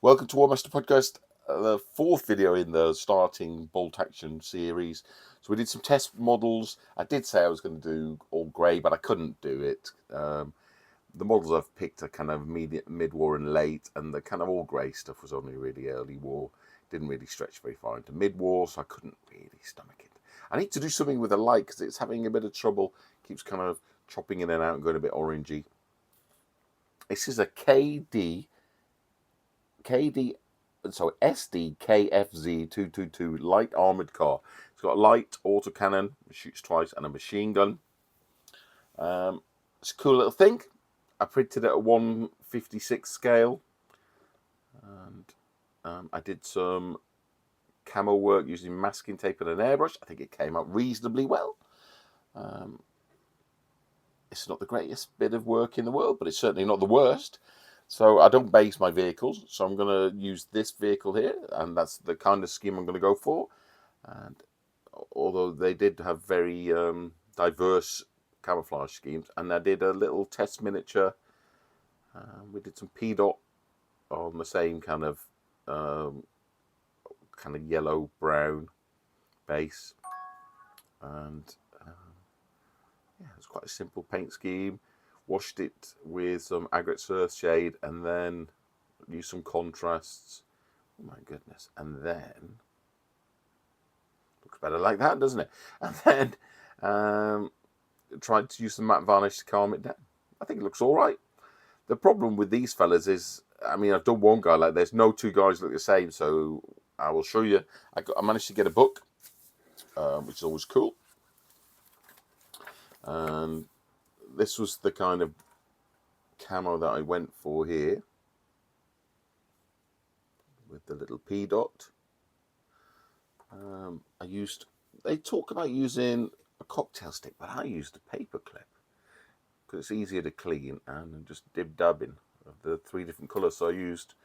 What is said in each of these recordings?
Welcome to Warmaster Podcast, the fourth video in the starting bolt action series. So we did some test models. I did say I was going to do all grey, but I couldn't do it. The models I've picked are kind of mid-war and late, and the kind of all grey stuff was only really early war. Didn't really stretch very far into mid-war, so I couldn't really stomach it. I need to do something with the light because it's having a bit of trouble. Keeps kind of chopping in and out and going a bit orangey. This is a SdKfz 222 light armoured car. It's got a light autocannon, shoots twice, and a machine gun. It's a cool little thing. I printed it at 1/56 scale, and I did some camo work using masking tape and an airbrush. I think it came out reasonably well. It's not the greatest bit of work in the world, but it's certainly not the worst. So I don't base my vehicles, so I'm going to use this vehicle here, and that's the kind of scheme I'm going to go for. And although they did have very diverse camouflage schemes, and I did a little test miniature. We did some P-dot on the same kind of yellow brown base, and yeah, it's quite a simple paint scheme. Washed it with some Agate Earth shade, and then used some contrasts. Oh my goodness! And then looks better like that, doesn't it? And then tried to use some matte varnish to calm it down. I think it looks all right. The problem with these fellas is, I mean, I've done one guy like this. No two guys look the same, so I will show you. I managed to get a book, which is always cool. And this was the kind of camo that I went for here, with the little P-dot. They talk about using a cocktail stick, but I used a paper clip because it's easier to clean, and just dib-dabbing of the three different colours. So I used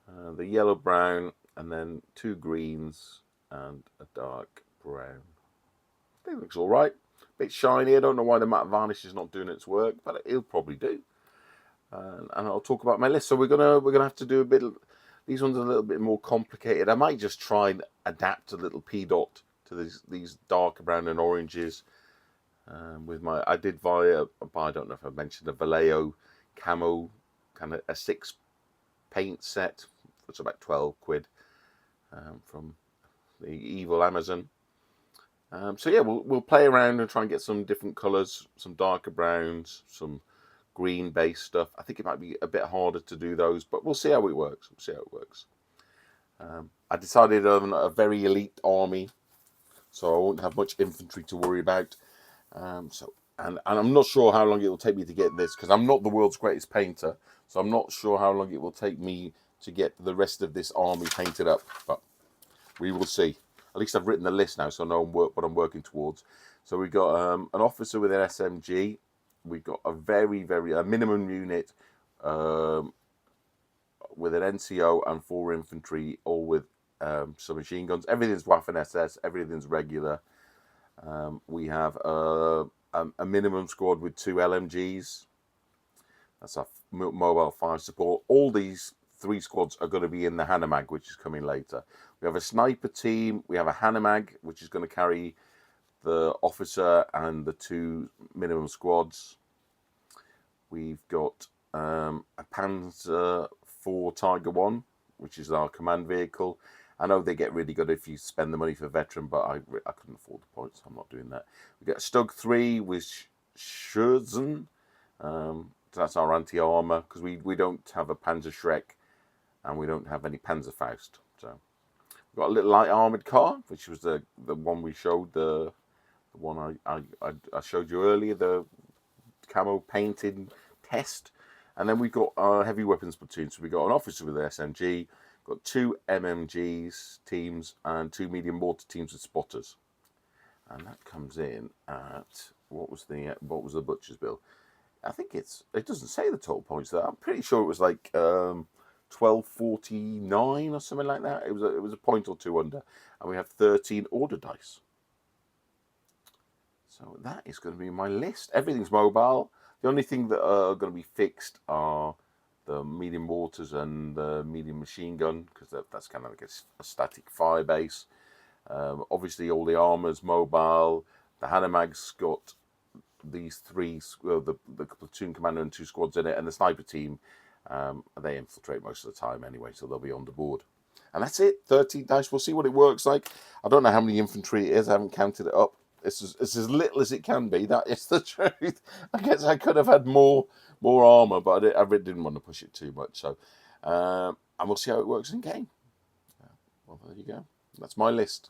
the yellow brown, and then two greens and a dark brown. I think it looks all right. Bit shiny. I don't know why the matte varnish is not doing its work, but it'll probably do. And I'll talk about my list. So we're gonna have to do a bit of, these ones are a little bit more complicated. I might just try and adapt a little P-dot to these darker brown and oranges. With my, I don't know if I mentioned a Vallejo camo, kind of a 6 paint set. It's about 12 quid from the evil Amazon. So yeah, we'll play around and try and get some different colours, some darker browns, some green-based stuff. I think it might be a bit harder to do those, but we'll see how it works. I decided on a very elite army, so I won't have much infantry to worry about. And I'm not sure how long it will take me to get this, because I'm not the world's greatest painter, so I'm not sure how long it will take me to get the rest of this army painted up, but we will see. At least I've written the list now, so I know what I'm working towards. So we've got an officer with an SMG. We've got a a minimum unit with an NCO and 4 infantry, all with some machine guns. Everything's Waffen-SS, everything's regular. We have a minimum squad with 2 LMGs. That's our mobile fire support. All these 3 squads are going to be in the Hanomag, which is coming later. We have a sniper team. We have a Hanomag, which is going to carry the officer and the 2 minimum squads. We've got a Panzer 4 Tiger 1, which is our command vehicle. I know they get really good if you spend the money for veteran, but I couldn't afford the points, so I'm not doing that. We got a StuG 3 with Scherzen. That's our anti-armour, because we don't have a Panzer Schreck, and we don't have any Panzerfaust. So we've got a little light armoured car, which was the one we showed, the one I showed you earlier, the camo painted test. And then we've got our heavy weapons platoon. So we've got an officer with an SMG, got 2 MMGs teams, and 2 medium mortar teams with spotters. And that comes in at, what was the butcher's bill? I think it doesn't say the total points there. I'm pretty sure it was like 1249 or something like that. It was a point or two under, and we have 13 order dice. So that is going to be my list. Everything's mobile. The only thing that are going to be fixed are the medium mortars and the medium machine gun, because that's kind of like a static fire base. Obviously, all the armor's mobile. The Hanomag's got these three, the platoon commander and 2 squads in it, and the sniper team, they infiltrate most of the time anyway, so they'll be on the board. And that's it, 13 dice. We'll see what it works like. I don't know how many infantry it is. I haven't counted it up. It's as little as it can be. That is the truth. I guess I could have had more armor, but I really didn't want to push it too much. So, and we'll see how it works in game. Well, there you go. That's my list.